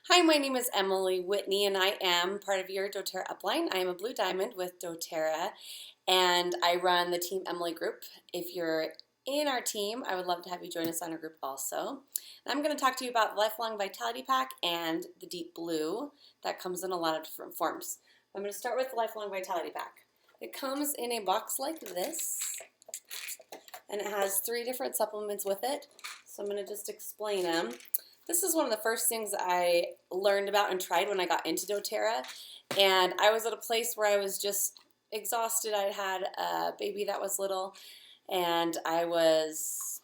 Hi, my name is Emili Whitney, and I am part of your doTERRA upline. I am a Blue Diamond with doTERRA, and I run the Team Emili group. If you're in our team, I would love to have you join us on our group also. And I'm going to talk to you about the Lifelong Vitality Pack and the Deep Blue that comes in a lot of different forms. I'm going to start with the Lifelong Vitality Pack. It comes in a box like this, and it has 3 different supplements with it. So I'm going to just explain them. This is one of the first things I learned about and tried when I got into doTERRA, and I was at a place where I was just exhausted. I had a baby that was little, and I was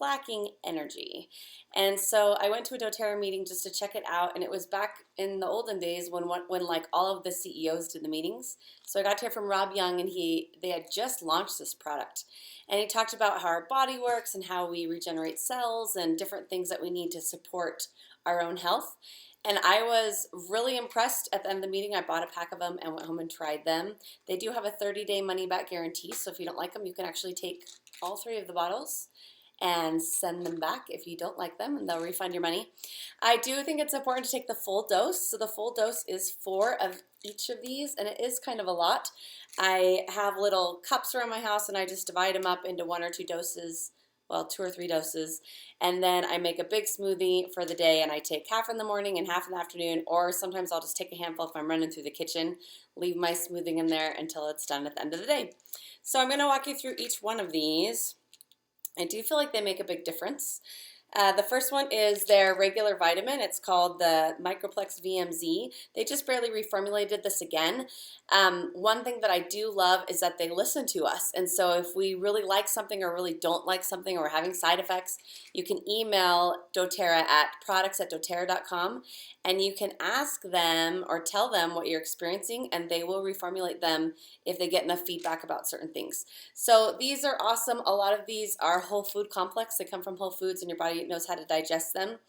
lacking energy. And so I went to a doTERRA meeting just to check it out, and it was back in the olden days when like all of the CEOs did the meetings. So I got to hear from Rob Young, and they had just launched this product. And he talked about how our body works and how we regenerate cells and different things that we need to support our own health. And I was really impressed. At the end of the meeting, I bought a pack of them and went home and tried them. They do have a 30-day money-back guarantee, so if you don't like them, you can actually take all 3 of the bottles and send them back if you don't like them, and they'll refund your money. I do think it's important to take the full dose. So the full dose is 4 of each of these, and it is kind of a lot. I have little cups around my house, and I just divide them up into 1 or 2 doses, well, 2 or 3 doses, and then I make a big smoothie for the day, and I take half in the morning and half in the afternoon, or sometimes I'll just take a handful if I'm running through the kitchen, leave my smoothing in there until it's done at the end of the day. So I'm going to walk you through each one of these. I do feel like they make a big difference. The first one is their regular vitamin. It's called the Microplex VMZ. They just barely reformulated this again. One thing that I do love is that they listen to us. And so if we really like something or really don't like something or we're having side effects, you can email doTERRA at products@doTERRA.com, and you can ask them or tell them what you're experiencing, and they will reformulate them if they get enough feedback about certain things. So these are awesome. A lot of these are whole food complex. They come from whole foods, and your body knows how to digest them.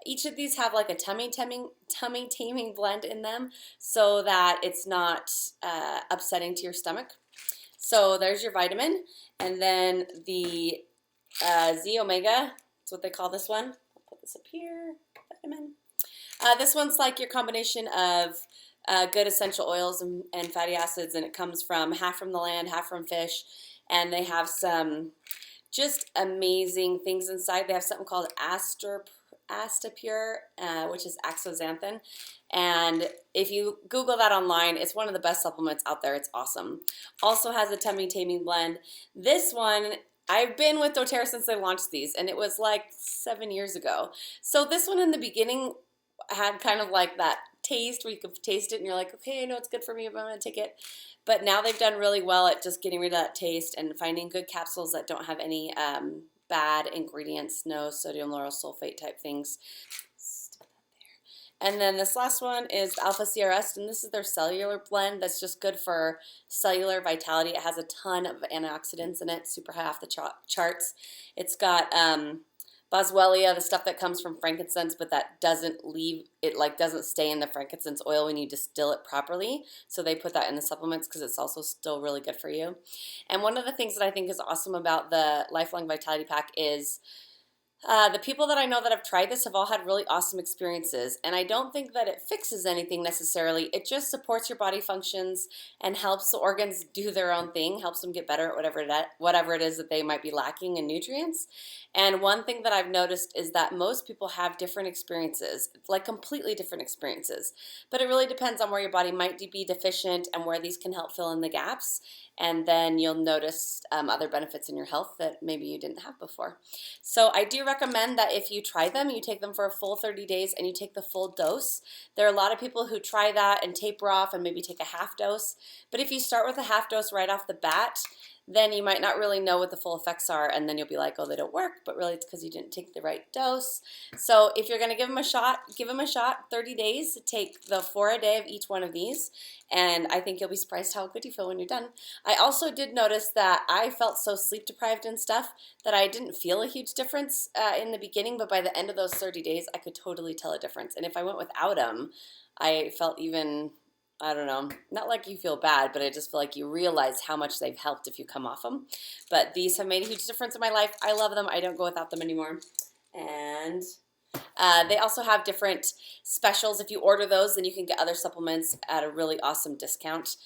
Each of these have like a tummy taming blend in them so that it's not upsetting to your stomach. So there's your vitamin, and then the Z Omega, that's what they call this one. I'll put this up here, vitamin. This one's like your combination of good essential oils and fatty acids, and it comes from half from the land, half from fish, and they have some just amazing things inside. They have something called Astapure, which is axanthin, and if you Google that online, it's one of the best supplements out there. It's awesome. Also has a tummy taming blend. This one, I've been with doTERRA since they launched these, and it was like 7 years ago. So this one in the beginning had kind of like that taste where you could taste it and you're like, okay, I know it's good for me, but I'm going to take it. But now they've done really well at just getting rid of that taste and finding good capsules that don't have any bad ingredients, no sodium lauryl sulfate type things. And then this last one is the Alpha CRS, and this is their cellular blend that's just good for cellular vitality. It has a ton of antioxidants in it, super high off the charts. It's got boswellia, the stuff that comes from frankincense, but that doesn't leave, it like doesn't stay in the frankincense oil when you distill it properly. So they put that in the supplements because it's also still really good for you. And one of the things that I think is awesome about the Lifelong Vitality Pack is the people that I know that have tried this have all had really awesome experiences, and I don't think that it fixes anything necessarily. It just supports your body functions and helps the organs do their own thing, helps them get better at whatever it is that they might be lacking in nutrients. And one thing that I've noticed is that most people have different experiences, like completely different experiences, but it really depends on where your body might be deficient and where these can help fill in the gaps, and then you'll notice other benefits in your health that maybe you didn't have before. So I do recommend that if you try them, you take them for a full 30 days and you take the full dose. There are a lot of people who try that and taper off and maybe take a half dose, but if you start with a half dose right off the bat, then you might not really know what the full effects are, and then you'll be like, oh, they don't work, but really it's because you didn't take the right dose. So if you're going to give them a shot, 30 days. Take the 4 a day of each one of these, and I think you'll be surprised how good you feel when you're done. I also did notice that I felt so sleep deprived and stuff that I didn't feel a huge difference in the beginning, but by the end of those 30 days, I could totally tell a difference. And if I went without them, I felt even, I don't know, not like you feel bad, but I just feel like you realize how much they've helped if you come off them. But these have made a huge difference in my life. I love them. I don't go without them anymore. And They also have different specials. If you order those, then you can get other supplements at a really awesome discount.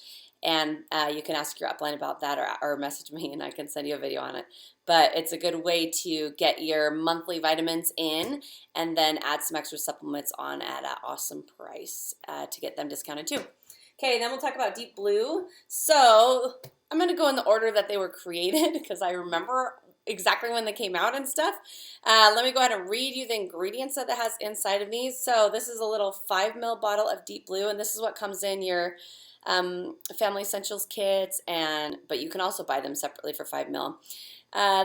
And you can ask your upline about that, or message me and I can send you a video on it. But it's a good way to get your monthly vitamins in and then add some extra supplements on at an awesome price to get them discounted too. Okay, then we'll talk about Deep Blue. So I'm going to go in the order that they were created because I remember exactly when they came out and stuff. Let me go ahead and read you the ingredients that it has inside of these. So this is a little 5 ml bottle of Deep Blue, and this is what comes in your Family Essentials kits, but you can also buy them separately for 5 ml.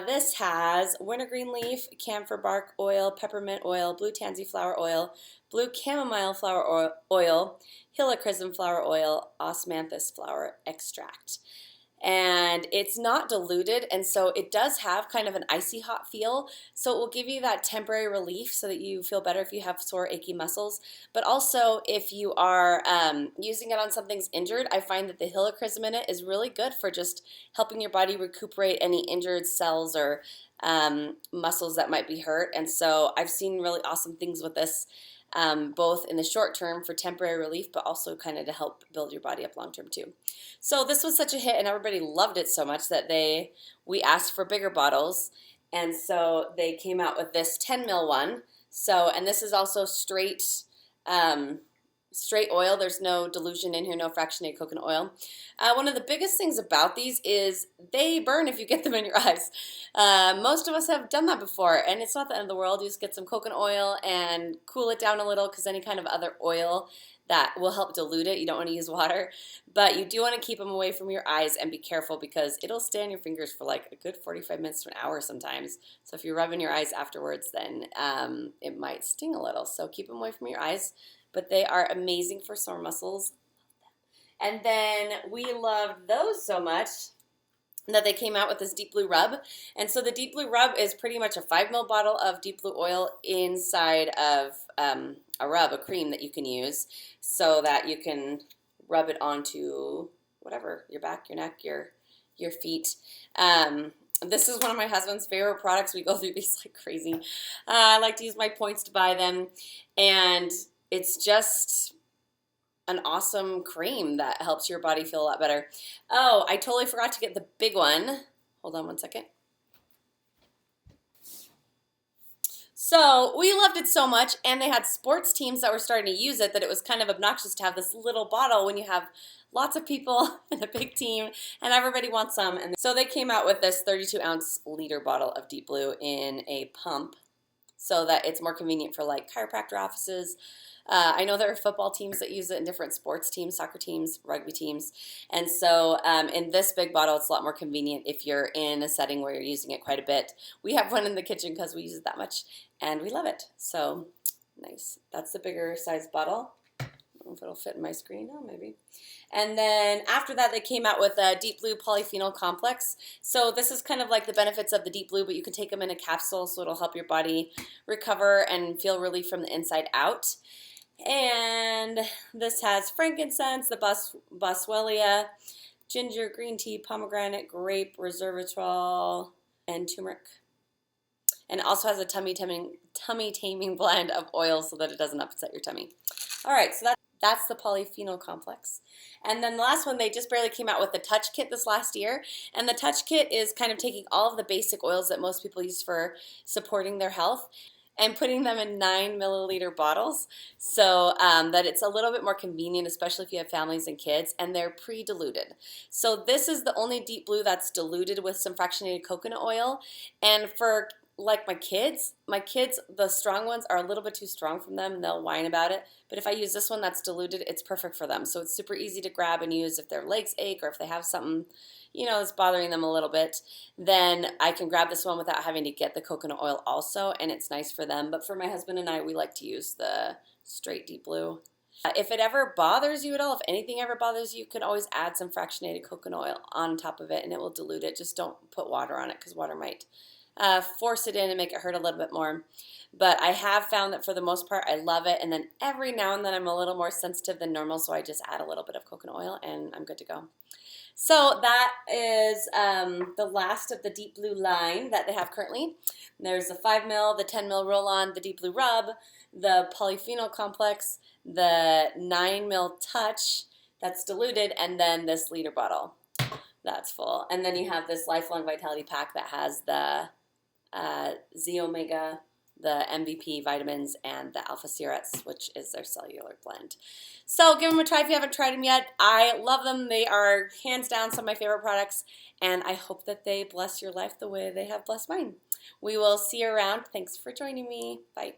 This has wintergreen leaf, camphor bark oil, peppermint oil, blue tansy flower oil, blue chamomile flower oil, helichrysum flower oil, osmanthus flower extract. And it's not diluted, and so it does have kind of an icy hot feel, so it will give you that temporary relief so that you feel better if you have sore, achy muscles. But also, if you are using it on something's injured, I find that the helichrysum in it is really good for just helping your body recuperate any injured cells or muscles that might be hurt. And so I've seen really awesome things with this, both in the short term for temporary relief, but also kind of to help build your body up long term too. So this was such a hit and everybody loved it so much that we asked for bigger bottles, and so they came out with this 10 ml one. So, and this is also straight oil. There's no dilution in here, no fractionated coconut oil. One of the biggest things about these is they burn if you get them in your eyes. Most of us have done that before, and it's not the end of the world. You just get some coconut oil and cool it down a little, because any kind of other oil that will help dilute it. You don't want to use water, but you do want to keep them away from your eyes and be careful, because it'll stay on your fingers for like a good 45 minutes to an hour sometimes. So if you're rubbing your eyes afterwards, then it might sting a little. So keep them away from your eyes, but they are amazing for sore muscles. And then we loved those so much that they came out with this Deep Blue rub. And so the Deep Blue rub is pretty much a 5 ml bottle of Deep Blue oil inside of a cream that you can use, so that you can rub it onto whatever, your back, your neck, your feet. This is one of my husband's favorite products. We go through these like crazy. I like to use my points to buy them, and it's just an awesome cream that helps your body feel a lot better. Oh, I totally forgot to get the big one. Hold on one second. So we loved it so much, and they had sports teams that were starting to use it, that it was kind of obnoxious to have this little bottle when you have lots of people and a big team and everybody wants some. And so they came out with this 32-ounce liter bottle of Deep Blue in a pump, so that it's more convenient for like chiropractor offices. I know there are football teams that use it, in different sports teams, soccer teams, rugby teams. And so in this big bottle, it's a lot more convenient if you're in a setting where you're using it quite a bit. We have one in the kitchen because we use it that much, and we love it. So nice. That's the bigger size bottle. I don't know if it'll fit in my screen. Oh, maybe. And then after that, they came out with a Deep Blue polyphenol complex. So this is kind of like the benefits of the Deep Blue, but you can take them in a capsule, so it'll help your body recover and feel relief from the inside out. And this has frankincense, the boswellia, ginger, green tea, pomegranate, grape, resveratrol, and turmeric. And it also has a tummy taming blend of oils so that it doesn't upset your tummy. All right, so that's the polyphenol complex. And then the last one, they just barely came out with the Touch Kit this last year. And the Touch Kit is kind of taking all of the basic oils that most people use for supporting their health and putting them in 9 milliliter bottles, so that it's a little bit more convenient, especially if you have families and kids, and they're pre-diluted. So this is the only Deep Blue that's diluted with some fractionated coconut oil. And for like my kids, the strong ones are a little bit too strong for them, and they'll whine about it. But if I use this one that's diluted, it's perfect for them. So it's super easy to grab and use if their legs ache, or if they have something, you know, that's bothering them a little bit. Then I can grab this one without having to get the coconut oil also, and it's nice for them. But for my husband and I, we like to use the straight Deep Blue. If it ever bothers you at all, if anything ever bothers you, you can always add some fractionated coconut oil on top of it, and it will dilute it. Just don't put water on it, because water might force it in and make it hurt a little bit more. But I have found that for the most part, I love it. And then every now and then I'm a little more sensitive than normal, so I just add a little bit of coconut oil and I'm good to go. So that is the last of the Deep Blue line that they have currently. There's the 5 ml, the 10 ml roll-on, the Deep Blue rub, the polyphenol complex, the 9 ml touch that's diluted, and then this liter bottle that's full. And then you have this Lifelong Vitality Pack that has the Z Omega, the MVP vitamins, and the Alpha Cerats, which is their cellular blend. So give them a try if you haven't tried them yet. I love them. They are hands down some of my favorite products, and I hope that they bless your life the way they have blessed mine. We will see you around. Thanks for joining me. Bye.